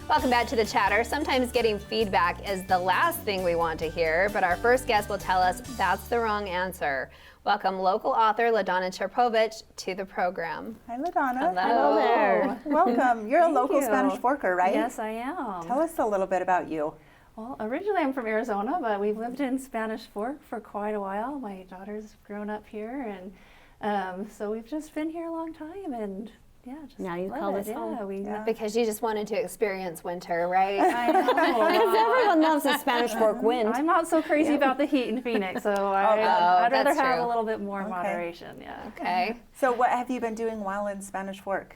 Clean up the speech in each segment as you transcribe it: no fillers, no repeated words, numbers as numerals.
Welcome back to The Chatter. Sometimes getting feedback is the last thing we want to hear, but our first guest will tell us that's the wrong answer. Welcome local author LaDonna Cherpovich to the program. Hi, LaDonna. Hello there. Welcome. You're a local you. Spanish Forker, right? Yes, I am. Tell us a little bit about you. Well, originally I'm from Arizona, but we've lived in Spanish Fork for quite a while. My daughter's grown up here, and so we've just been here a long time, and yeah, just Now you love call it. this home. Yeah. Because you just wanted to experience winter, right? I know. Because everyone loves the Spanish Fork wind. I'm not so crazy about the heat in Phoenix, so I'd rather that's have true. a little bit more Okay. moderation. Yeah. Okay. So what have you been doing while in Spanish Fork?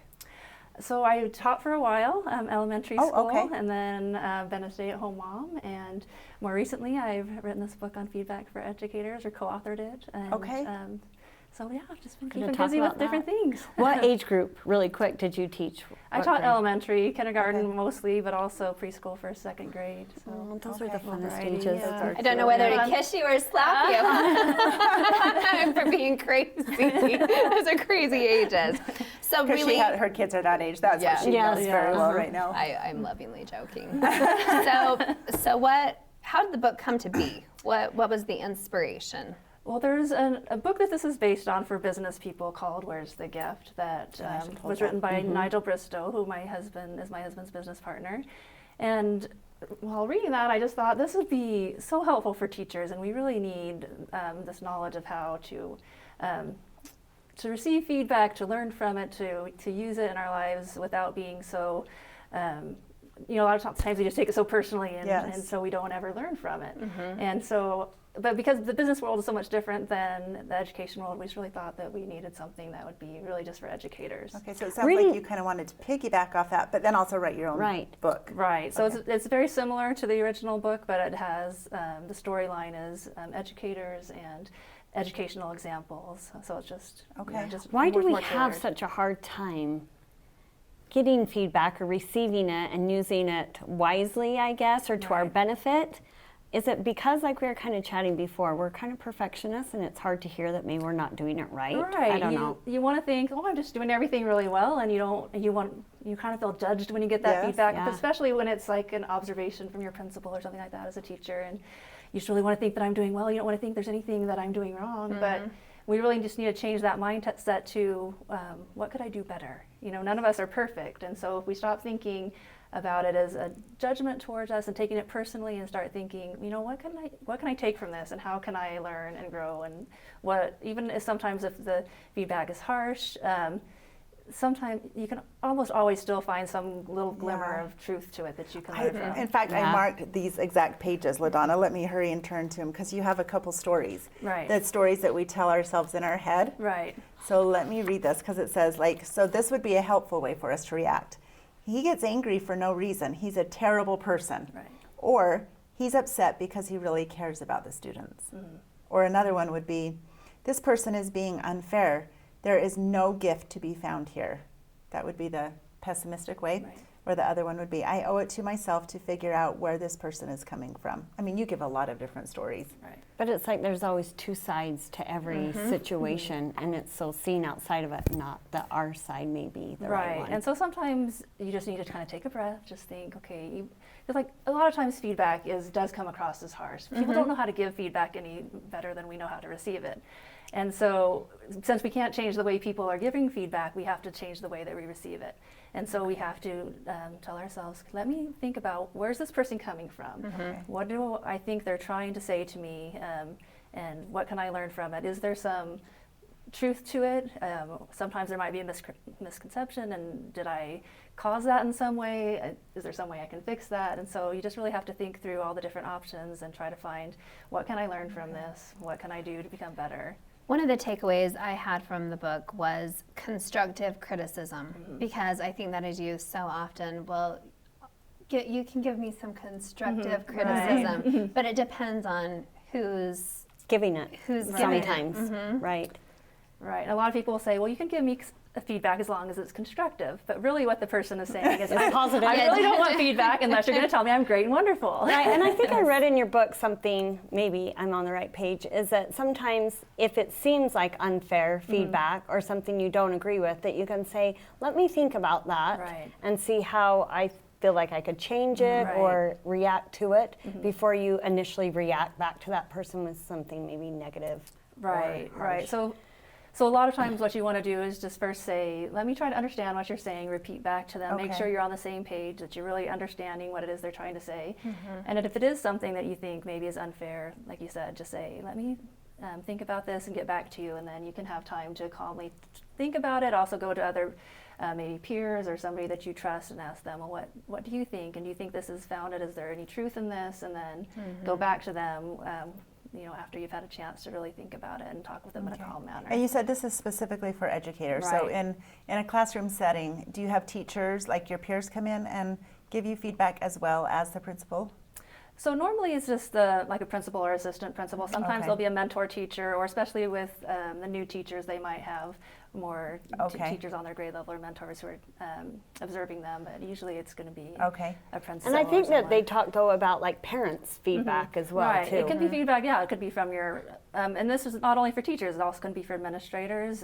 So I taught for a while, elementary Oh, school, okay. and then been a stay-at-home mom. And more recently, I've written this book on feedback for educators, or co-authored it. And, Okay. So yeah, I've just been Gonna keeping talk busy with about different things. What age group, really quick, did you teach? I What taught grade? elementary, kindergarten Okay. mostly, but also presure, first, second grade. So Oh, those are the Okay. funnest Variety, ages. yeah. I don't know whether to Yeah. kiss you or slap you for being crazy. Those are crazy ages. So Because really, her kids are that age. That's Yeah. what she Yes. knows very Yeah. well right now. I'm lovingly joking. So how did the book come to be? What was the inspiration? Well, there's a book that this is based on for business people called "Where's the Gift" that I should hold was that. written by Nigel Bristow, who my husband's business partner. And while reading that, I just thought this would be so helpful for teachers, and we really need this knowledge of how to receive feedback, to learn from it, to use it in our lives without being so. A lot of times we just take it so personally, and, Yes. and so we don't ever learn from it. And so, but because the business world is so much different than the education world, we just really thought that we needed something that would be really just for educators. Okay, so it sounds Reading- like you kind of wanted to piggyback off that, but then also write your own Right. book. Right. So Okay. it's very similar to the original book, but it has the storyline is educators and educational examples. So it's just Okay. just Why do we more have tailored. such a hard time getting feedback or receiving it and using it wisely, I guess, or to our Right. benefit? Is it because, like we were kind of chatting before, we're kind of perfectionists and it's hard to hear that maybe we're not doing it right? Right. I don't you, know. You want to think, oh, I'm just doing everything really well, and you kind of feel judged when you get that Yes. feedback, Yeah. especially when it's like an observation from your principal or something like that as a teacher, and you just really want to think that I'm doing well. You don't want to think there's anything that I'm doing wrong, but we really just need to change that mindset to what could I do better? None of us are perfect, and so if we stop thinking about it as a judgment towards us and taking it personally and start thinking, what can I take from this, and how can I learn and grow, and even if sometimes if the feedback is harsh, sometimes you can almost always still find some little glimmer Yeah. of truth to it that you can learn from. In fact, I Yeah. marked these exact pages, LaDonna. Let me hurry and turn to them because you have a couple stories. Right. The stories that we tell ourselves in our head. Right. So let me read this because it says, so this would be a helpful way for us to react. He gets angry for no reason. He's a terrible person. Right. Or he's upset because he really cares about the students. Or another one would be, this person is being unfair. There is no gift to be found here. That would be the pessimistic way. Right. Or the other one would be, I owe it to myself to figure out where this person is coming from. I mean, you give a lot of different stories. Right. But it's like there's always two sides to every situation, and it's so seen outside of it, not that our side may be the right one. And so sometimes you just need to kind of take a breath, just think, okay, because like a lot of times feedback does come across as harsh. People don't know how to give feedback any better than we know how to receive it. And so since we can't change the way people are giving feedback, we have to change the way that we receive it. And so we have to tell ourselves, let me think about, where's this person coming from? What do I think they're trying to say to me? And what can I learn from it? Is there some truth to it? Sometimes there might be a misconception, and did I cause that in some way? Is there some way I can fix that? And so you just really have to think through all the different options and try to find, what can I learn from this? What can I do to become better? One of the takeaways I had from the book was constructive criticism, because I think that is used so often. Well, you can give me some constructive criticism, but it depends on who's Giving it giving it. sometimes, right? Right. A lot of people will say, well, you can give me feedback as long as it's constructive. But really what the person is saying is, I positive. really don't want feedback unless you're going to tell me I'm great and wonderful. Right, and I think I read in your book something, maybe I'm on the right page, is that sometimes if it seems like unfair feedback or something you don't agree with, that you can say, let me think about that Right. and see how I feel like I could change it Right. or react to it before you initially react back to that person with something maybe negative. Right, or right. harsh. So a lot of times what you want to do is just first say, let me try to understand what you're saying, repeat back to them, make Okay. sure you're on the same page, that you're really understanding what it is they're trying to say. And if it is something that you think maybe is unfair, like you said, just say, let me think about this and get back to you, and then you can have time to calmly think about it. Also go to other maybe peers or somebody that you trust and ask them, well, what do you think? And do you think this is founded? Is there any truth in this? And then go back to them after you've had a chance to really think about it and talk with them in a calm manner. And you said this is specifically for educators. So Right. in a classroom setting, do you have teachers, like your peers, come in and give you feedback as well as the principal? So normally it's just like a principal or assistant principal. Sometimes Okay. there'll be a mentor teacher, or especially with the new teachers, they might have more Okay. teachers on their grade level or mentors who are observing them. But usually it's going to be Okay. a principal. And I think or that they someone. talk though about like parents' feedback as well Right. too. It can be feedback. Yeah, it could be from your, and this is not only for teachers. It also can be for administrators.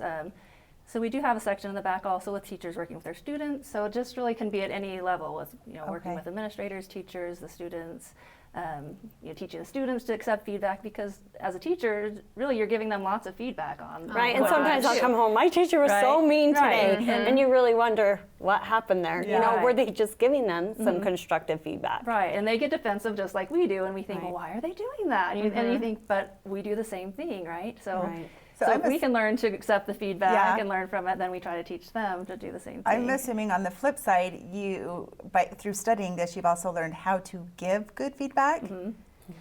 So we do have a section in the back also with teachers working with their students. So it just really can be at any level with working Okay. with administrators, teachers, the students. Teaching the students to accept feedback, because as a teacher, really you're giving them lots of feedback on Right, and what sometimes they I'll do. come home, my teacher was so Right, mean right, today, and you really wonder what happened there. You know, Yeah. were they just giving them some constructive feedback? Right, and they get defensive just like we do, and we think, Right. well, why are they doing that? And you think, but we do the same thing, right? So, Right. So so I'm if we ass- can learn to accept the feedback Yeah. and learn from it, then we try to teach them to do the same thing. I'm assuming on the flip side, through studying this, you've also learned how to give good feedback.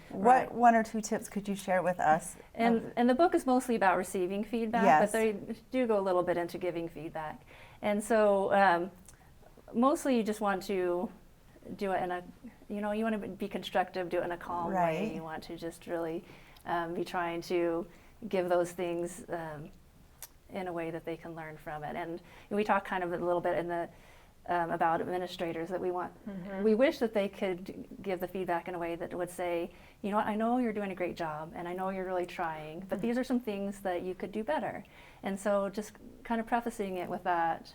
What Right. one or two tips could you share with us? And the book is mostly about receiving feedback, Yes. but they do go a little bit into giving feedback. And so mostly you just want to do it in a, you want to be constructive, do it in a calm way. Right. You want to just really be trying to give those things in a way that they can learn from it. And we talked kind of a little bit in the about administrators that we wish that they could give the feedback in a way that would say, you know what, I know you're doing a great job and I know you're really trying, but these are some things that you could do better. And so just kind of prefacing it with that,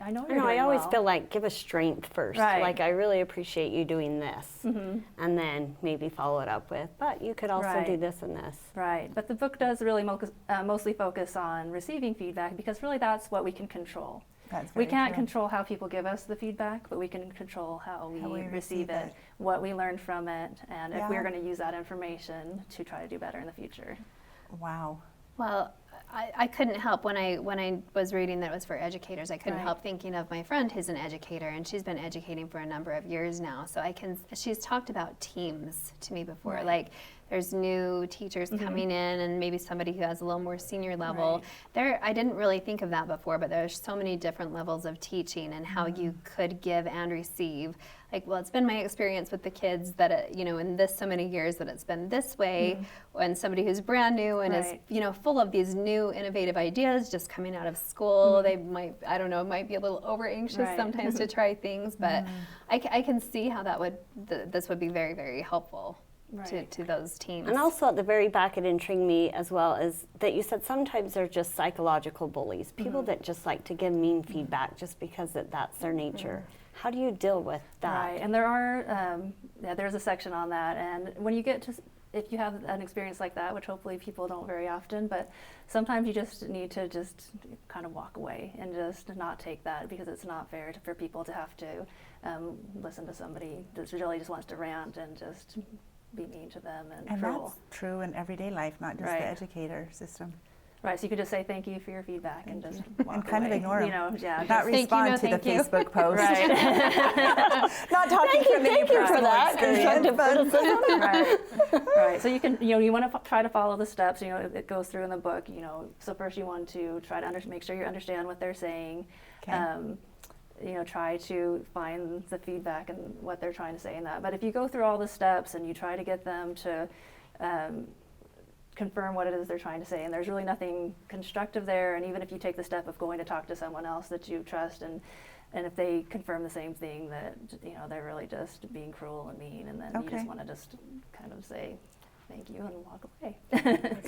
I know you're doing I always well. feel like give a strength first. Right. Like, I really appreciate you doing this. And then maybe follow it up with, but you could also do Right. this and this. Right, but the book does really mostly focus on receiving feedback, because really that's what we can control. That's We very can't true. control how people give us the feedback, but we can control how we receive receive it, it. what we learn from it, and if Yeah. we're going to use that information to try to do better in the future. Wow. Well, I couldn't help when I was reading that it was for educators. I couldn't Right. help thinking of my friend who's an educator, and she's been educating for a number of years now. So she's talked about teams to me before. Right. Like there's new teachers coming in, and maybe somebody who has a little more senior level. I didn't really think of that before, but there's so many different levels of teaching and how you could give and receive. Like, well, it's been my experience with the kids that, in this so many years that it's been this way, and somebody who's brand new and Right. is, full of these new innovative ideas just coming out of school. They might be a little over anxious Right. sometimes to try things, but I can see how this would be very, very helpful Right. to those teams. And also at the very back, it intrigued me as well is that you said sometimes they're just psychological bullies, people that just like to give mean feedback just because that's their nature. How do you deal with that? Right, and there are, there's a section on that, and when you get to, if you have an experience like that, which hopefully people don't very often, but sometimes you just need to just kind of walk away and just not take that, because it's not fair for people to have to listen to somebody that really just wants to rant and just be mean to them and cruel. that's true in everyday life, not just Right. the educator system. Right, so you could just say thank you for your feedback and just walk And kind of away. ignore 'em. Yeah, Not just, respond no, to the thank you. Facebook post. right, Not talking from any Thank you for personal that experience, constructive but- right, right. So you can, you want to try to follow the steps. It goes through in the book. So first you want to try to make sure you understand what they're saying. Okay. Try to find the feedback and what they're trying to say in that. But if you go through all the steps and you try to get them to confirm what it is they're trying to say, and there's really nothing constructive there, and even if you take the step of going to talk to someone else that you trust, and if they confirm the same thing, that they're really just being cruel and mean, and then you Okay. just want to just kind of say thank you and walk away.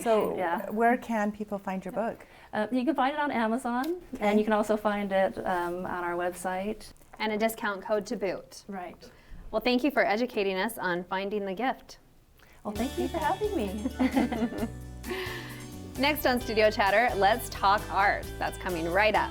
So Yeah. where can people find your book? You can find it on Amazon, and you can also find it on our website. And a discount code to boot. Right. Well, thank you for educating us on finding the gift. Well, thank you for having me. Next on Studio Chatter, let's talk art. That's coming right up.